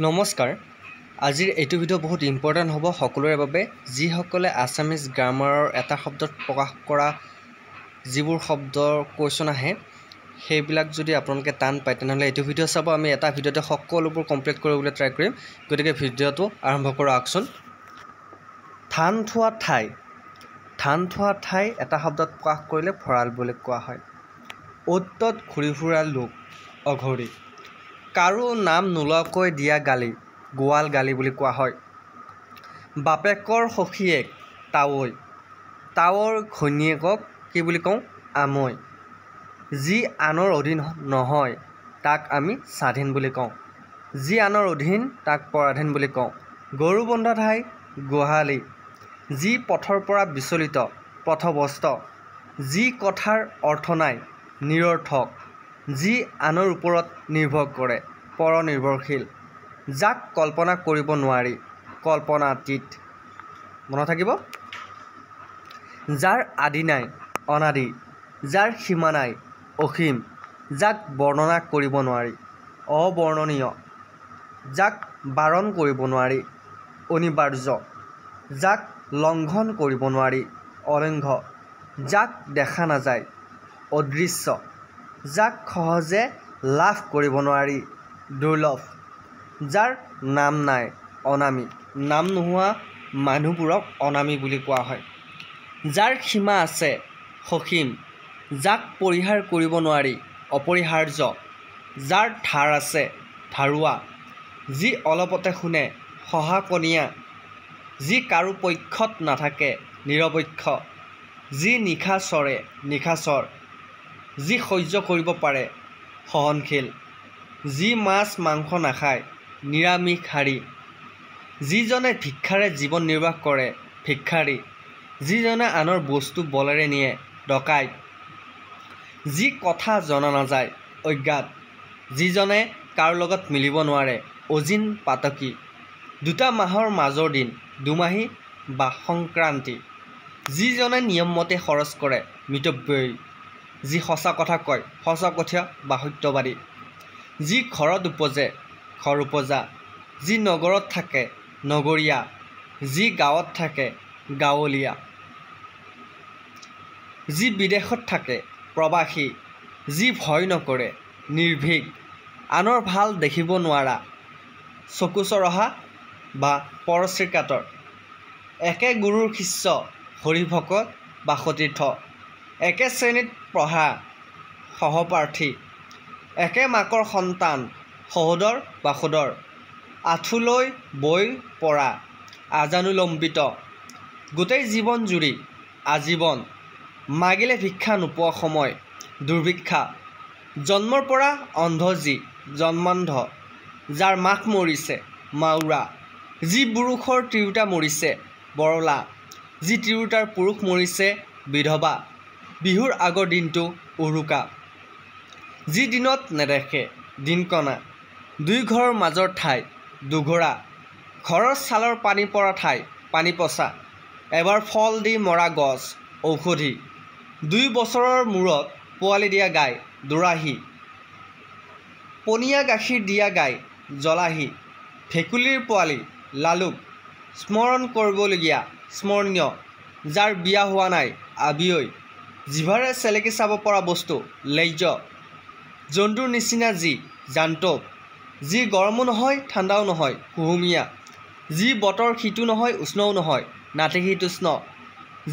নমস্কাৰ আজিৰ এইটো ভিডিঅ' বহুত ইম্পৰ্টেণ্ট হ'ব সকলোৰে বাবে যিসকলে আছামিজ গ্ৰামাৰৰ এটা শব্দত প্ৰকাশ কৰা যিবোৰ শব্দৰ কোৱেশ্যন আহে সেইবিলাক যদি আপোনালোকে টান পায় তেনেহ'লে এইটো ভিডিঅ' চাব আমি এটা ভিডিঅ'তে সকলোবোৰ কমপ্লিট কৰিবলৈ ট্ৰাই কৰিম গতিকে ভিডিঅ'টো আৰম্ভ কৰা আহকচোন ধান থোৱা ঠাই এটা শব্দত প্ৰকাশ কৰিলে ভঁৰাল বুলি কোৱা হয় অ'ত ত'ত ঘূৰি ফুৰা লোক অঘৰী কাৰো নাম নোলোৱাকৈ দিয়া গালি গোৱাল গালি বুলি কোৱা হয় বাপেকৰ সখীয়েক তাৱৈৰ ঘৈণীয়েকক কি বুলি কওঁ আমৈ যি আনৰ অধীন নহয় তাক আমি স্বাধীন বুলি কওঁ যি আনৰ অধীন তাক পৰাধীন বুলি কওঁ গৰু বন্ধা ঠাই গোহালি যি পথৰ পৰা বিচলিত পথভ্ৰষ্ট যি কথাৰ অৰ্থ নাই নিৰৰ্থক যি আনৰ ওপৰত নিৰ্ভৰ কৰে পৰনিৰ্ভৰশীল যাক কল্পনা কৰিব নোৱাৰি কল্পনাতীত মনত থাকিব যাৰ আদি নাই অনাদি যাৰ সীমা নাই অসীম যাক বৰ্ণনা কৰিব নোৱাৰি অবৰ্ণনীয় যাক বাৰণ কৰিব নোৱাৰি অনিবাৰ্য যাক লংঘন কৰিব নোৱাৰি অলিংঘ যাক দেখা নাযায় অদৃশ্য যাক সহজে লাভ কৰিব নোৱাৰি দুৰ্লভ যাৰ নাম নাই অনামী নাম নোহোৱা মানুহবোৰক অনামী বুলি কোৱা হয় যাৰ সীমা আছে সসীম যাক পৰিহাৰ কৰিব নোৱাৰি অপৰিহাৰ্য যাৰ ধাৰ আছে ধাৰুৱা যি অলপতে শুনে সহাকনীয়া যি কাৰো পক্ষত নাথাকে নিৰপেক্ষ যি নিশা চৰে নিশাচৰ যি সহ্য কৰিব পাৰে সহনশীল যি মাছ মাংস নাখায় নিৰামিষহাৰী যিজনে ভিক্ষাৰে জীৱন নিৰ্বাহ কৰে ভিক্ষাৰী যিজনে আনৰ বস্তু বলেৰে নিয়ে ডকাইত যি কথা জনা নাযায় অজ্ঞাত যিজনে কাৰো লগত মিলিব নোৱাৰে অজিন পাতকী দুটা মাহৰ মাজৰ দিন দুমাহী বা সংক্ৰান্তি যিজনে নিয়মমতে খৰচ কৰে মিতব্যয়ী যি সঁচা কথা কয় সঁচাকথীয়া বা সত্যবাদী যি ঘৰত উপজে ঘৰ উপজা যি নগৰত থাকে নগৰীয়া যি গাঁৱত থাকে গাঁৱলীয়া যি বিদেশত থাকে প্ৰবাসী যি ভয় নকৰে নিৰ্ভীক আনৰ ভাল দেখিব নোৱাৰা চকু চৰহা বা পৰশ্ৰীকাতৰ একে গুৰুৰ শিষ্য হৰিভকত বা সতীৰ্থ একে শ্ৰেণীত পঢ়া সহপাঠী একে মাকৰ সন্তান সহোদৰ বা সদৰ আঁঠুলৈ বৈ পৰা আজানুলম্বিত গোটেই জীৱন জুৰি আজীৱন মাগিলে ভিক্ষা নোপোৱা সময় দুৰ্ভিক্ষা জন্মৰ পৰা অন্ধ যি জন্মান্ধ যাৰ মাক মৰিছে মাউৰা যি পুৰুষৰ তিৰোতা মৰিছে বৰলা যি তিৰোতাৰ পুৰুষ মৰিছে বিধৱা বিহুৰ আগৰ দিনটো উৰুকা যি দিনত নেদেখে দিনকণা দুই ঘৰৰ মাজৰ ঠাই দুঘৰা ঘৰৰ ছালৰ পানী পৰা ঠাই পানী পচা এবাৰ ফল দি মৰা গছ ঔষধি 2 বছৰৰ মূৰত পোৱালি দিয়া গাই দোৰাহী পনীয়া গাখীৰ দিয়া গাই জলাহী ভেকুলীৰ পোৱালি লালুক স্মৰণ কৰিবলগীয়া স্মৰণীয় যাৰ বিয়া হোৱা নাই আবিঐ জিভাৰে চেলেকি চাব পৰা বস্তু লেজ্জ জন্তুৰ নিচিনা যি জান্তৱ যি গৰমো নহয় ঠাণ্ডাও নহয় কুহুমীয়া যি বতৰ শীতো নহয় উষ্ণও নহয় নাতিশীতোষ্ণ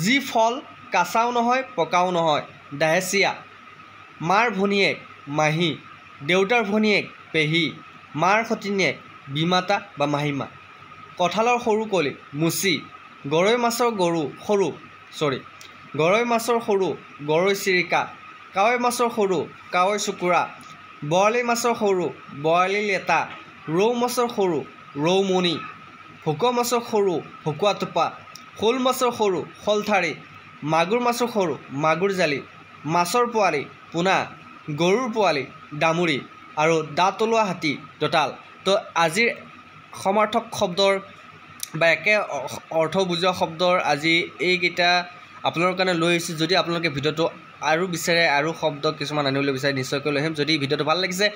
যি ফল কাঁচাও নহয় পকাও নহয় দাহেচীয়া মাৰ ভনীয়েক মাহী দেউতাৰ ভনীয়েক পেহী মাৰ সতিনীয়েক বিমাতা বা মাহীমা কঁঠালৰ সৰু কলি মুচি গৰৈ মাছৰ সৰু গৰৈ চিৰিকা কাৱৈ মাছৰ সৰু কাৱৈ চুকুৰা বৰালি মাছৰ সৰু বৰালি লেটা ৰৌ মাছৰ সৰু ৰৌমণি ভকুৱা মাছৰ সৰু ভকুৱা টোপা শ'ল মাছৰ সৰু শ'লঠাৰি মাগুৰ মাছৰ সৰু মাগুৰ জালি মাছৰ পোৱালি পোনা গৰুৰ পোৱালি ডামুৰি আৰু দাঁত ওলোৱা হাতী দঁতাল তো আজিৰ সমাৰ্থক শব্দৰ বা একে অৰ্থ বুজোৱা শব্দৰ আজি এইকেইটা আপোনালোকৰ কাৰণে লৈ আহিছোঁ যদি আপোনালোকে ভিডিঅ'টো আৰু বিচাৰে আৰু শব্দ কিছুমান আনিবলৈ বিচাৰে নিশ্চয়কৈ লৈ আহিম যদি ভিডিঅ'টো ভাল লাগিছে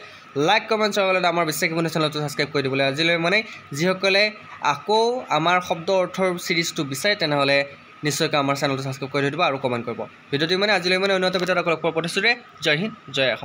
লাইক কমেণ্ট শ্বেয়াৰ কৰি আমাৰ বিশ্বাসী বন্ধু চেনেলটো ছাবস্ক্ৰাইব কৰি দিবলৈ আজিলৈ মানে যিসকলে আকৌ আমাৰ শব্দ অৰ্থৰ চিৰিজটো বিচাৰে তেনেহ'লে নিশ্চয়কৈ আমাৰ চেনেলটো ছাবস্ক্ৰাইব কৰি দিব আৰু কমেণ্ট কৰিব ভিডিঅ'টো মানে আজিলৈ মানে অন্য এটা ভিডিঅ'ত আকৌ লগ পোৱাৰ প্ৰতিশ্ৰুতিৰে জয় হিন্দ জয় অসম